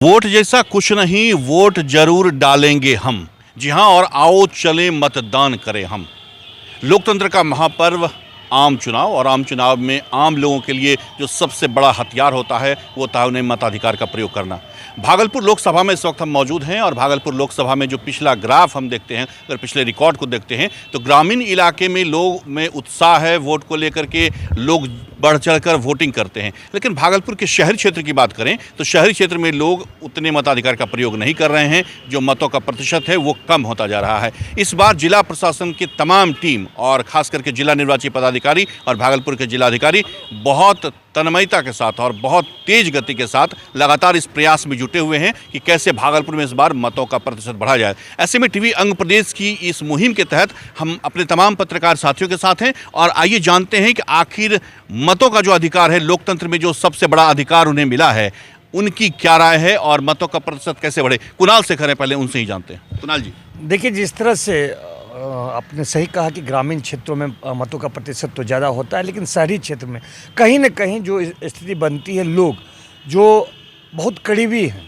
Vote जैसा कुछ नहीं, वोट जरूर डालेंगे हम। जी हाँ, और आओ चलें मतदान करें हम। लोकतंत्र का महापर्व आम चुनाव, और आम चुनाव में आम लोगों के लिए जो सबसे बड़ा हथियार होता है वो होता है उन्हें मताधिकार का प्रयोग करना। भागलपुर लोकसभा में इस वक्त हम मौजूद हैं, और भागलपुर लोकसभा में जो पिछला ग्राफ हम देखते हैं, अगर पिछले रिकॉर्ड को देखते हैं तो ग्रामीण इलाके में लोग में उत्साह है, वोट को लेकर के लोग बढ़ चढ़कर वोटिंग करते हैं। लेकिन भागलपुर के शहरी क्षेत्र की बात करें तो शहरी क्षेत्र में लोग उतने मताधिकार का प्रयोग नहीं कर रहे हैं, जो मतों का प्रतिशत है वो कम होता जा रहा है। इस बार जिला प्रशासन की तमाम टीम और खास करके जिला निर्वाची पदाधिकारी और भागलपुर के जिलाधिकारी बहुत तन्मयता के साथ और बहुत तेज गति के साथ लगातार इस प्रयास में जुटे हुए हैं कि कैसे भागलपुर में इस बार मतों का प्रतिशत बढ़ा जाए। ऐसे में टीवी अंग प्रदेश की इस मुहिम के तहत हम अपने तमाम पत्रकार साथियों के साथ हैं, और आइए जानते हैं कि आखिर मतों का जो अधिकार है, लोकतंत्र में जो सबसे बड़ा अधिकार उन्हें मिला है, उनकी क्या राय है और मतों का प्रतिशत कैसे बढ़े। कुणाल शेखर है, पहले उनसे ही जानते हैं। कुणाल जी, देखिए, जिस तरह से आपने सही कहा कि ग्रामीण क्षेत्रों में मतों का प्रतिशत तो ज़्यादा होता है, लेकिन शहरी क्षेत्र में कहीं न कहीं जो स्थिति बनती है, लोग जो बहुत करीबी हैं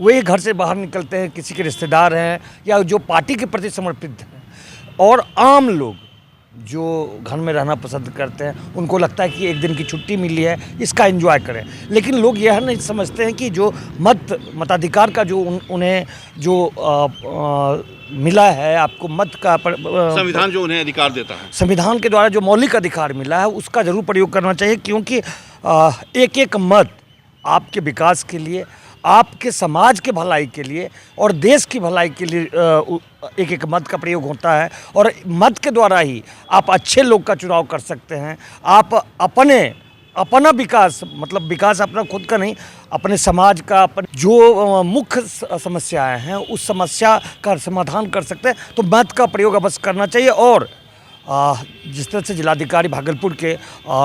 वे घर से बाहर निकलते हैं, किसी के रिश्तेदार हैं या जो पार्टी के प्रति समर्पित हैं, और आम लोग जो घर में रहना पसंद करते हैं, उनको लगता है कि एक दिन की छुट्टी मिली है, इसका एंजॉय करें। लेकिन लोग यह नहीं समझते हैं कि जो मताधिकार का जो उन्हें जो मिला है, आपको मत का संविधान जो उन्हें अधिकार देता है, संविधान के द्वारा जो मौलिक अधिकार मिला है, उसका जरूर प्रयोग करना चाहिए। क्योंकि एक एक मत आपके विकास के लिए, आपके समाज के भलाई के लिए और देश की भलाई के लिए एक एक मत का प्रयोग होता है, और मत के द्वारा ही आप अच्छे लोग का चुनाव कर सकते हैं। आप अपना विकास, मतलब विकास अपना खुद का नहीं, अपने समाज का, जो मुख्य समस्याएं हैं उस समस्या का समाधान कर सकते हैं। तो मत का प्रयोग अवश्य करना चाहिए। और जिस तरह से जिलाधिकारी भागलपुर के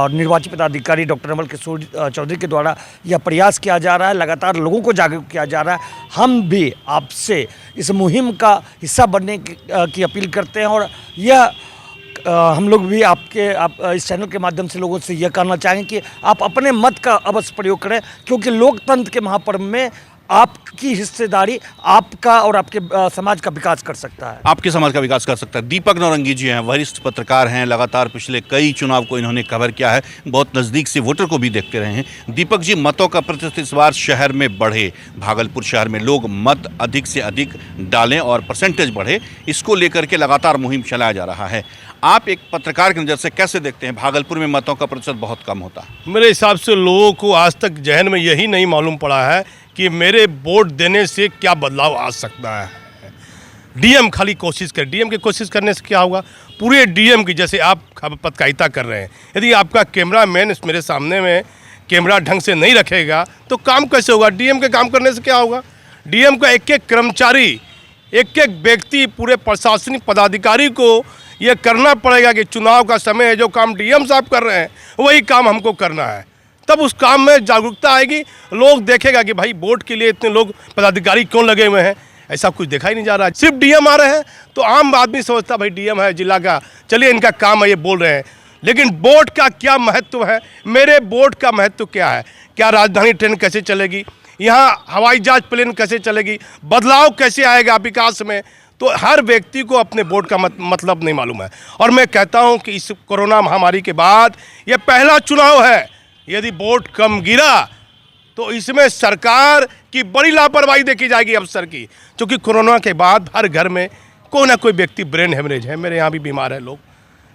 निर्वाची पदाधिकारी डॉक्टर अमल किशोर चौधरी के द्वारा यह प्रयास किया जा रहा है, लगातार लोगों को जागरूक किया जा रहा है, हम भी आपसे इस मुहिम का हिस्सा बनने की अपील करते हैं। और यह हम लोग भी आप इस चैनल के माध्यम से लोगों से यह कहना चाहेंगे कि आप अपने मत का अवश्य प्रयोग करें, क्योंकि लोकतंत्र के महापर्व में आपकी हिस्सेदारी आपका और आपके समाज का विकास कर सकता है, आपके समाज का विकास कर सकता है। दीपक नौरंगी जी हैं, वरिष्ठ पत्रकार हैं, लगातार पिछले कई चुनाव को इन्होंने कवर किया है, बहुत नज़दीक से वोटर को भी देखते रहे हैं। दीपक जी, मतों का प्रतिशत इस बार शहर में बढ़े, भागलपुर शहर में लोग मत अधिक से अधिक डालें और परसेंटेज बढ़े, इसको लेकर के लगातार मुहिम चलाया जा रहा है। आप एक पत्रकार की नज़र से कैसे देखते हैं? भागलपुर में मतों का प्रतिशत बहुत कम होता है। मेरे हिसाब से लोगों को आज तक जहन में यही नहीं मालूम पड़ा है कि मेरे वोट देने से क्या बदलाव आ सकता है। डीएम खाली कोशिश कर, डीएम की कोशिश करने से क्या होगा? पूरे डीएम की, जैसे आप पत्रकारिता कर रहे हैं, यदि आपका कैमरामैन मेरे सामने में कैमरा ढंग से नहीं रखेगा तो काम कैसे होगा? डीएम के काम करने से क्या होगा? डीएम का एक एक कर्मचारी, एक एक व्यक्ति, पूरे प्रशासनिक पदाधिकारी को ये करना पड़ेगा कि चुनाव का समय है, जो काम डीएम साहब कर रहे हैं वही काम हमको करना है। तब उस काम में जागरूकता आएगी, लोग देखेगा कि भाई वोट के लिए इतने लोग पदाधिकारी क्यों लगे हुए हैं। ऐसा कुछ देखा ही नहीं जा रहा है। सिर्फ डीएम आ रहे हैं तो आम आदमी सोचता भाई डीएम है जिला का, चलिए इनका काम है, ये बोल रहे हैं। लेकिन वोट का क्या महत्व है? मेरे वोट का महत्व क्या है? क्या राजधानी ट्रेन कैसे चलेगी, यहाँ हवाई जहाज प्लेन कैसे चलेगी, बदलाव कैसे आएगा विकास में? तो हर व्यक्ति को अपने वोट का मतलब नहीं मालूम है। और मैं कहता हूँ कि इस कोरोना महामारी के बाद ये पहला चुनाव है, यदि वोट कम गिरा तो इसमें सरकार की बड़ी लापरवाही देखी जाएगी अफसर की। क्योंकि कोरोना के बाद हर घर में कोई ना कोई व्यक्ति ब्रेन हेमरेज है। मेरे यहाँ भी बीमार है, लोग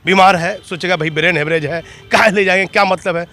बीमार है, सोचेगा भाई ब्रेन हेमरेज है, कहाँ ले जाएंगे, क्या मतलब है?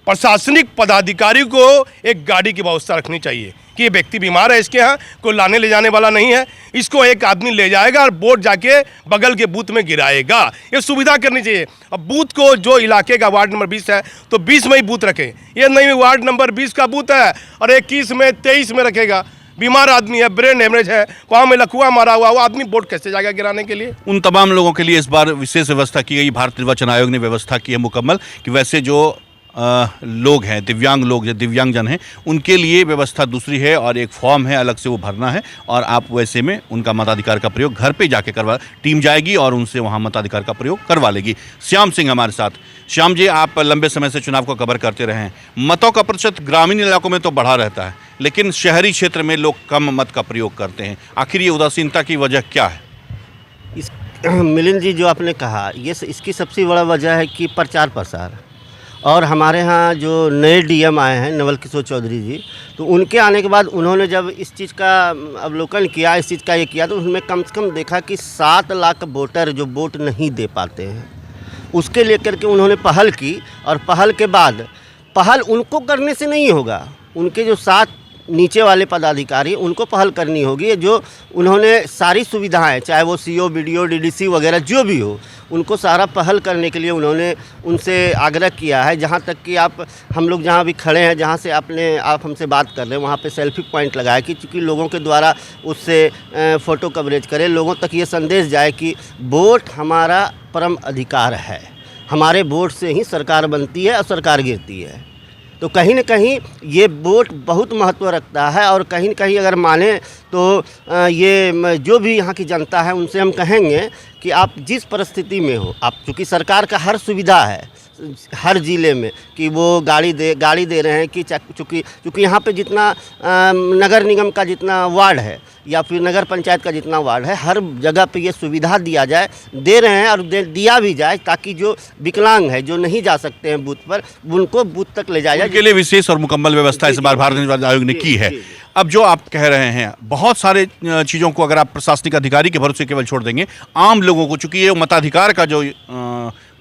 प्रशासनिक पदाधिकारी को एक गाड़ी की व्यवस्था रखनी चाहिए कि ये व्यक्ति बीमार है, इसके यहाँ कोई लाने ले जाने वाला नहीं है, इसको एक आदमी ले जाएगा और वोट जाके बगल के बूथ में गिराएगा। ये सुविधा करनी चाहिए। अब बूथ को, जो इलाके का वार्ड नंबर 20 है तो 20 में ही बूथ रखें। ये नहीं वार्ड नंबर 20 का बूथ है और 21 में 23 में रखेगा। बीमार आदमी है, ब्रेन हेमरेज है, वहाँ में लकवा मारा हुआ, वो आदमी वोट कैसे जाएगा गिराने के लिए? उन तमाम लोगों के लिए इस बार विशेष व्यवस्था की गई। भारत निर्वाचन आयोग ने व्यवस्था की है मुकम्मल कि वैसे जो लोग हैं, दिव्यांग लोग या दिव्यांगजन हैं, उनके लिए व्यवस्था दूसरी है, और एक फॉर्म है अलग से वो भरना है, और आप वैसे में उनका मताधिकार का प्रयोग घर पे जाके करवा, टीम जाएगी और उनसे वहाँ मताधिकार का प्रयोग करवा लेगी। श्याम सिंह हमारे साथ। श्याम जी, आप लंबे समय से चुनाव को कवर करते रहे हैं, मतों का प्रतिशत ग्रामीण इलाकों में तो बढ़ा रहता है, लेकिन शहरी क्षेत्र में लोग कम मत का प्रयोग करते हैं। आखिर ये उदासीनता की वजह क्या है? इस मिलिंद जी, जो आपने कहा, ये इसकी सबसे बड़ा वजह है कि प्रचार प्रसार। और हमारे यहाँ जो नए डीएम आए हैं नवल किशोर चौधरी जी, तो उनके आने के बाद उन्होंने जब इस चीज़ का अवलोकन किया, इस चीज़ का ये किया, तो उसमें कम से कम देखा कि 7 लाख वोटर जो वोट नहीं दे पाते हैं, उसके लेकर के उन्होंने पहल की। और पहल के बाद पहल उनको करने से नहीं होगा, उनके जो 7 नीचे वाले पदाधिकारी, उनको पहल करनी होगी। जो उन्होंने सारी सुविधाएं, चाहे वो सीओ, बीडीओ, डीडीसी वगैरह जो भी हो, उनको सारा पहल करने के लिए उन्होंने उनसे आग्रह किया है। जहां तक कि हम लोग जहां भी खड़े हैं, जहां से आप हमसे बात कर रहे हैं, वहां पे सेल्फी पॉइंट लगाया कि चूँकि लोगों के द्वारा उससे फ़ोटो कवरेज करें, लोगों तक ये संदेश जाए कि वोट हमारा परम अधिकार है, हमारे वोट से ही सरकार बनती है और सरकार गिरती है। तो कहीं न कहीं ये वोट बहुत महत्व रखता है। और कहीं न कहीं अगर माने तो ये जो भी यहाँ की जनता है, उनसे हम कहेंगे कि आप जिस परिस्थिति में हो, आप चूँकि सरकार का हर सुविधा है हर ज़िले में, कि वो गाड़ी दे रहे हैं, कि चूँकि यहाँ पे जितना नगर निगम का जितना वार्ड है या फिर नगर पंचायत का जितना वार्ड है, हर जगह पे ये सुविधा दिया जाए, दे रहे हैं और दिया भी जाए, ताकि जो विकलांग है, जो नहीं जा सकते हैं बूथ पर, उनको बूथ तक ले जाया जाए। उनके लिए विशेष और मुकम्मल व्यवस्था इस बार भारत निर्वाचन आयोग ने की है। अब जो आप कह रहे हैं, बहुत सारे चीज़ों को अगर आप प्रशासनिक अधिकारी के भरोसे केवल छोड़ देंगे, आम लोगों को, चूंकि ये मताधिकार का जो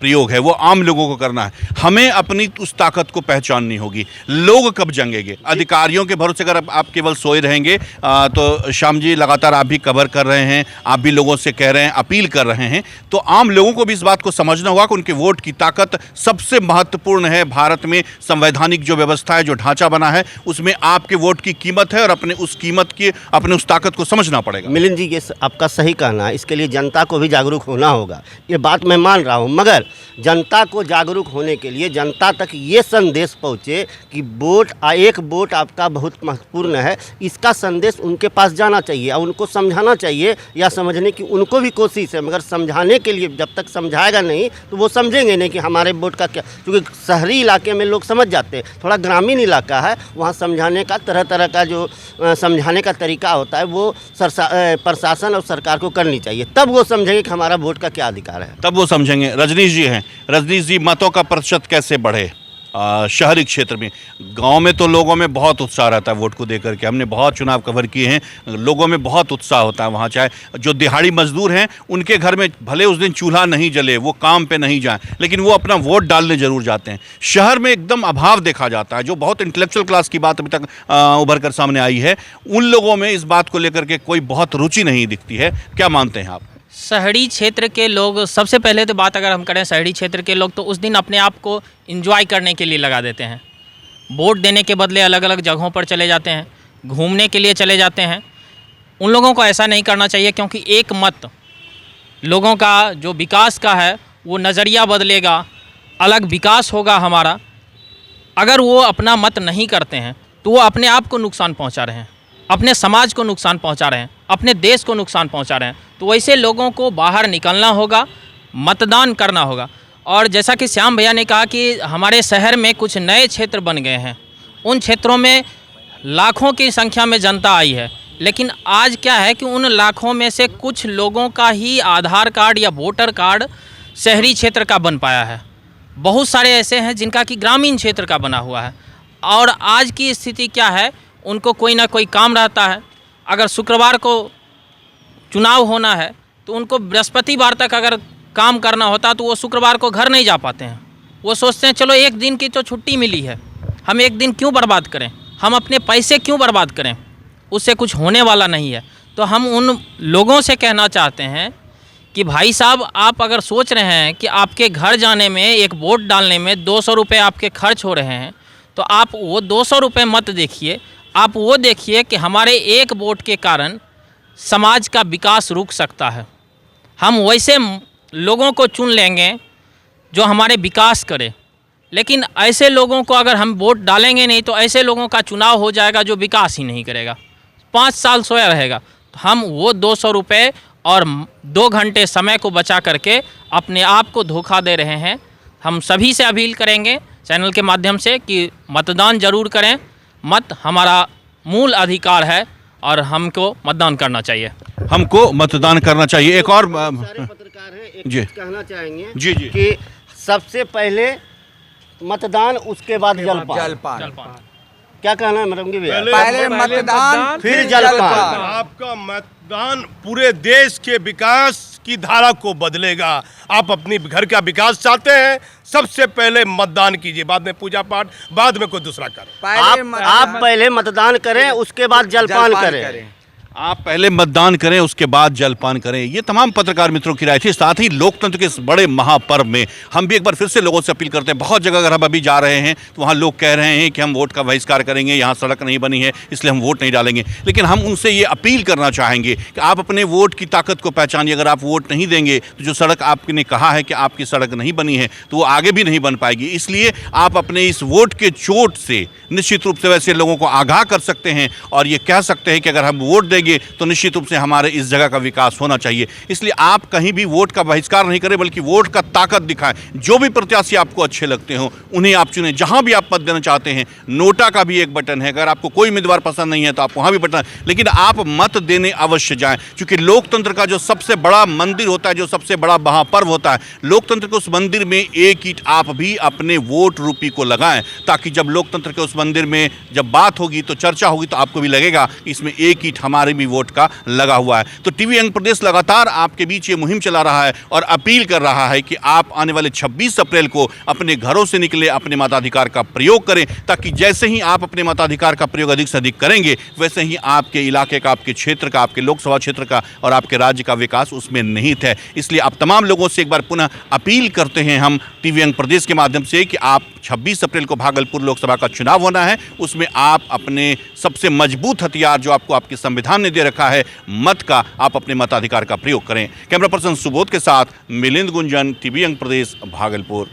प्रयोग है वो आम लोगों को करना है, हमें अपनी उस ताकत को पहचाननी होगी। लोग कब जंगेंगे? अधिकारियों के भरोसे अगर आप केवल सोए रहेंगे तो श्याम जी लगातार आप भी कवर कर रहे हैं, आप भी लोगों से कह रहे हैं, अपील कर रहे हैं, तो आम लोगों को भी इस बात को समझना होगा कि उनके वोट की ताकत सबसे महत्वपूर्ण है। भारत में संवैधानिक जो व्यवस्था है, जो ढांचा बना है, उसमें आपके वोट की कीमत है और अपने उस ताकत को समझना पड़ेगा। मिलिंद जी, ये आपका सही कहना है। इसके लिए जनता को भी जागरूक होना होगा, ये बात मैं मान रहा हूँ, मगर जनता को जागरूक होने के लिए जनता तक ये संदेश पहुँचे कि एक वोट आपका बहुत महत्वपूर्ण है, इसका संदेश उनके पास जाना चाहिए और उनको समझाना चाहिए, या समझने की उनको भी कोशिश है। मगर समझाने के लिए जब तक समझाएगा नहीं तो वो समझेंगे नहीं कि हमारे वोट का क्या। क्योंकि शहरी इलाके में लोग समझ जाते हैं, थोड़ा ग्रामीण इलाका है, वहाँ समझाने का तरह तरह का जो समझाने का तरीका होता है, वो प्रशासन और सरकार को करनी चाहिए, तब वो समझेंगे कि हमारा वोट का क्या अधिकार है, तब वो समझेंगे। रजनीश जी हैं, रजनीश जी, मतों का प्रतिशत कैसे बढ़े शहरी क्षेत्र में? गांव में तो लोगों में बहुत उत्साह रहता है वोट को देकर के, हमने बहुत चुनाव कवर किए हैं, लोगों में बहुत उत्साह होता है वहाँ। चाहे जो दिहाड़ी मजदूर हैं, उनके घर में भले उस दिन चूल्हा नहीं जले, वो काम पे नहीं जाएं, लेकिन वो अपना वोट डालने जरूर जाते हैं। शहर में एकदम अभाव देखा जाता है, जो बहुत इंटेलेक्चुअल क्लास की बात अभी तक उभर कर सामने आई है, उन लोगों में इस बात को लेकर के कोई बहुत रुचि नहीं दिखती है। क्या मानते हैं आप? शहरी क्षेत्र के लोग, सबसे पहले तो बात अगर हम करें शहरी क्षेत्र के लोग, तो उस दिन अपने आप को एंजॉय करने के लिए लगा देते हैं। वोट देने के बदले अलग अलग जगहों पर चले जाते हैं, घूमने के लिए चले जाते हैं। उन लोगों को ऐसा नहीं करना चाहिए, क्योंकि एक मत लोगों का जो विकास का है वो नज़रिया बदलेगा, अलग विकास होगा हमारा। अगर वो अपना मत नहीं करते हैं तो वो अपने आप को नुकसान पहुंचा रहे हैं, अपने समाज को नुकसान पहुंचा रहे हैं, अपने देश को नुकसान पहुंचा रहे हैं। तो वैसे लोगों को बाहर निकलना होगा, मतदान करना होगा। और जैसा कि श्याम भैया ने कहा कि हमारे शहर में कुछ नए क्षेत्र बन गए हैं, उन क्षेत्रों में लाखों की संख्या में जनता आई है, लेकिन आज क्या है कि उन लाखों में से कुछ लोगों का ही आधार कार्ड या वोटर कार्ड शहरी क्षेत्र का बन पाया है। बहुत सारे ऐसे हैं जिनका कि ग्रामीण क्षेत्र का बना हुआ है। और आज की स्थिति क्या है, उनको कोई ना कोई काम रहता है। अगर शुक्रवार को चुनाव होना है तो उनको बृहस्पतिवार तक अगर काम करना होता तो वो शुक्रवार को घर नहीं जा पाते हैं। वो सोचते हैं चलो एक दिन की तो छुट्टी मिली है, हम एक दिन क्यों बर्बाद करें, हम अपने पैसे क्यों बर्बाद करें, उससे कुछ होने वाला नहीं है। तो हम उन लोगों से कहना चाहते हैं कि भाई साहब, आप अगर सोच रहे हैं कि आपके घर जाने में, एक वोट डालने में 200 रुपये आपके खर्च हो रहे हैं, तो आप वो 200 रुपये मत देखिए, आप वो देखिए कि हमारे एक वोट के कारण समाज का विकास रुक सकता है। हम वैसे लोगों को चुन लेंगे जो हमारे विकास करे, लेकिन ऐसे लोगों को अगर हम वोट डालेंगे नहीं तो ऐसे लोगों का चुनाव हो जाएगा जो विकास ही नहीं करेगा, 5 साल सोया रहेगा। तो हम वो 200 रुपये और 2 घंटे समय को बचा करके अपने आप को धोखा दे रहे हैं। हम सभी से अपील करेंगे चैनल के माध्यम से कि मतदान ज़रूर करें। मत हमारा मूल अधिकार है और हमको मतदान करना चाहिए। हमको मतदान करना चाहिए। एक और सारे पत्रकार हैं, एक जी। चीज़ कहना चाहेंगे जी, जी। कि सबसे पहले मतदान, उसके बाद जलपान। क्या कहना है मैडम जी भैया? पहले मतदान फिर जलपान। आपका मतदान पूरे देश के विकास की धारा को बदलेगा। आप अपनी घर का विकास चाहते हैं, सबसे पहले मतदान कीजिए, बाद में पूजा पाठ, बाद में कोई दूसरा करें। आप पहले मतदान करें, उसके बाद जलपान करें। आप पहले मतदान करें, उसके बाद जलपान करें। ये तमाम पत्रकार मित्रों की राय थी। साथ ही लोकतंत्र के इस बड़े महापर्व में हम भी एक बार फिर से लोगों से अपील करते हैं। बहुत जगह अगर हम अभी जा रहे हैं तो वहाँ लोग कह रहे हैं कि हम वोट का बहिष्कार करेंगे, यहाँ सड़क नहीं बनी है इसलिए हम वोट नहीं डालेंगे। लेकिन हम उनसे ये अपील करना चाहेंगे कि आप अपने वोट की ताकत को पहचानिए। अगर आप वोट नहीं देंगे तो जो सड़क आपने कहा है कि आपकी सड़क नहीं बनी है तो वो आगे भी नहीं बन पाएगी। इसलिए आप अपने इस वोट के चोट से निश्चित रूप से वैसे लोगों को आगाह कर सकते हैं और ये कह सकते हैं कि अगर हम वोट देंगे तो निश्चित रूप से हमारे इस जगह का विकास होना चाहिए। इसलिए आप कहीं भी वोट का बहिष्कार नहीं करें, बल्कि वोट का ताकत दिखाएं। जो भी प्रत्याशी आपको अच्छे लगते हो उन्हें आप चुनें। जहां भी आप मत देना चाहते हैं, नोटा का भी एक बटन है। अगर आपको कोई उम्मीदवार पसंद नहीं है तो आप वहां भी बटन, लेकिन आप मत देने अवश्य जाएं। क्योंकि लोकतंत्र का जो सबसे बड़ा मंदिर होता है, जो सबसे बड़ा महापर्व होता है, लोकतंत्र के उस मंदिर में एक ईंट आप भी अपने वोट रूपी को लगाएं, ताकि जब लोकतंत्र के उस मंदिर में जब बात होगी तो चर्चा होगी तो आपको भी लगेगा कि इसमें एक ईंट हमारे भी वोट का लगा हुआ है। तो टीवी यंग प्रदेश लगातार आपके बीच ये मुहिम चला रहा है और अपील कर रहा है कि आप आने वाले 26 अप्रैल को अपने घरों से निकले, अपने मताधिकार का प्रयोग करें, ताकि जैसे ही आप अपने मताधिकार का प्रयोग अधिक से अधिक करेंगे वैसे ही आपके इलाके का, आपके क्षेत्र का, आपके लोकसभा क्षेत्र का और आपके राज्य का विकास उसमें निहित है। इसलिए आप तमाम लोगों से एक बार पुनः अपील करते हैं हम टीवी यंग प्रदेश के माध्यम से कि आप 26 अप्रैल को भागलपुर लोकसभा का चुनाव होना है, उसमें आप अपने सबसे मजबूत हथियार जो आपको आपके संविधान ने दे रखा है, मत का, आप अपने मताधिकार का प्रयोग करें। कैमरा पर्सन सुबोध के साथ मिलिंद गुंजन, टीवी यंग प्रदेश, भागलपुर।